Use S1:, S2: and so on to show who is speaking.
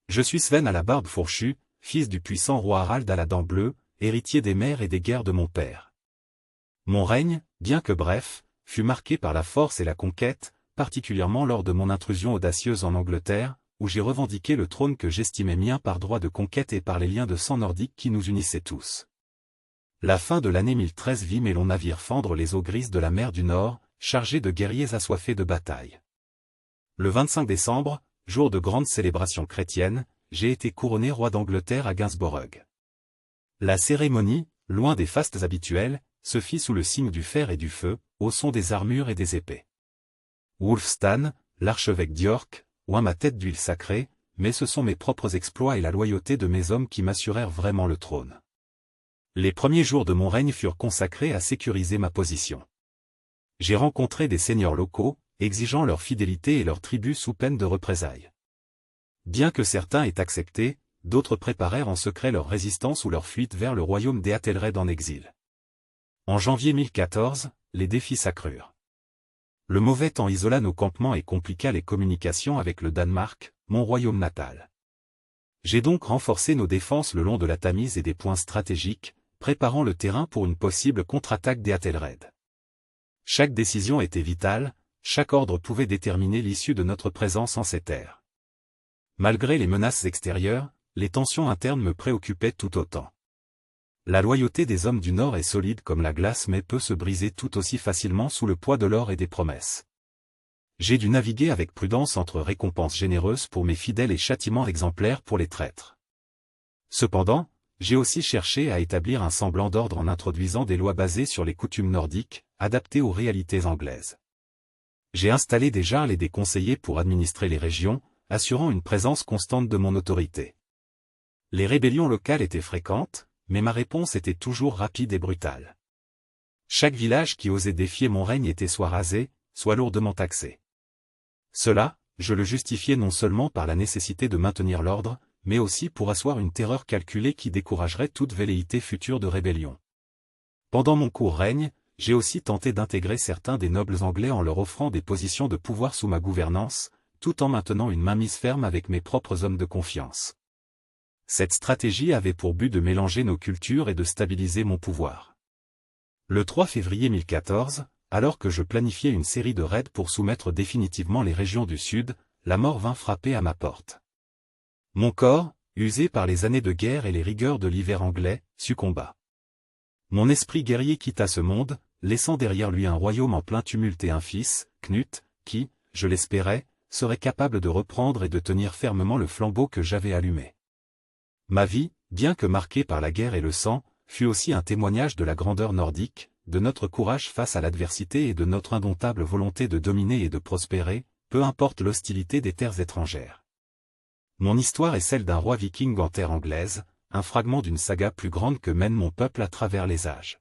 S1: Je suis Sven à la barbe fourchue, fils du puissant roi Harald à la dent bleue, héritier des mers et des guerres de mon père. Mon règne, bien que bref, fut marqué par la force et la conquête, particulièrement lors de mon intrusion audacieuse en Angleterre, où j'ai revendiqué le trône que j'estimais mien par droit de conquête et par les liens de sang nordique qui nous unissaient tous. La fin de l'année 1013 vit mes longs navires fendre les eaux grises de la mer du Nord, chargés de guerriers assoiffés de bataille. Le 25 décembre, jour de grande célébration chrétienne, j'ai été couronné roi d'Angleterre à Gainsborough. La cérémonie, loin des fastes habituels, se fit sous le signe du fer et du feu, au son des armures et des épées. Wulfstan, l'archevêque d'York, oint ma tête d'huile sacrée, mais ce sont mes propres exploits et la loyauté de mes hommes qui m'assurèrent vraiment le trône. Les premiers jours de mon règne furent consacrés à sécuriser ma position. J'ai rencontré des seigneurs locaux, exigeant leur fidélité et leur tribut sous peine de représailles. Bien que certains aient accepté, d'autres préparèrent en secret leur résistance ou leur fuite vers le royaume d'Éathelred en exil. En janvier 1014, les défis s'accrurent. Le mauvais temps isola nos campements et compliqua les communications avec le Danemark, mon royaume natal. J'ai donc renforcé nos défenses le long de la Tamise et des points stratégiques, préparant le terrain pour une possible contre-attaque d'Éathelred. Chaque décision était vitale, chaque ordre pouvait déterminer l'issue de notre présence en ces terres. Malgré les menaces extérieures, les tensions internes me préoccupaient tout autant. La loyauté des hommes du Nord est solide comme la glace mais peut se briser tout aussi facilement sous le poids de l'or et des promesses. J'ai dû naviguer avec prudence entre récompenses généreuses pour mes fidèles et châtiments exemplaires pour les traîtres. Cependant, j'ai aussi cherché à établir un semblant d'ordre en introduisant des lois basées sur les coutumes nordiques, adaptées aux réalités anglaises. J'ai installé des jarls et des conseillers pour administrer les régions, assurant une présence constante de mon autorité. Les rébellions locales étaient fréquentes, mais ma réponse était toujours rapide et brutale. Chaque village qui osait défier mon règne était soit rasé, soit lourdement taxé. Cela, je le justifiais non seulement par la nécessité de maintenir l'ordre, mais aussi pour asseoir une terreur calculée qui découragerait toute velléité future de rébellion. Pendant mon court règne, j'ai aussi tenté d'intégrer certains des nobles anglais en leur offrant des positions de pouvoir sous ma gouvernance, tout en maintenant une mainmise ferme avec mes propres hommes de confiance. Cette stratégie avait pour but de mélanger nos cultures et de stabiliser mon pouvoir. Le 3 février 1014, alors que je planifiais une série de raids pour soumettre définitivement les régions du Sud, la mort vint frapper à ma porte. Mon corps, usé par les années de guerre et les rigueurs de l'hiver anglais, succomba. Mon esprit guerrier quitta ce monde, laissant derrière lui un royaume en plein tumulte et un fils, Knut, qui, je l'espérais, serait capable de reprendre et de tenir fermement le flambeau que j'avais allumé. Ma vie, bien que marquée par la guerre et le sang, fut aussi un témoignage de la grandeur nordique, de notre courage face à l'adversité et de notre indomptable volonté de dominer et de prospérer, peu importe l'hostilité des terres étrangères. Mon histoire est celle d'un roi viking en terre anglaise, un fragment d'une saga plus grande que mène mon peuple à travers les âges.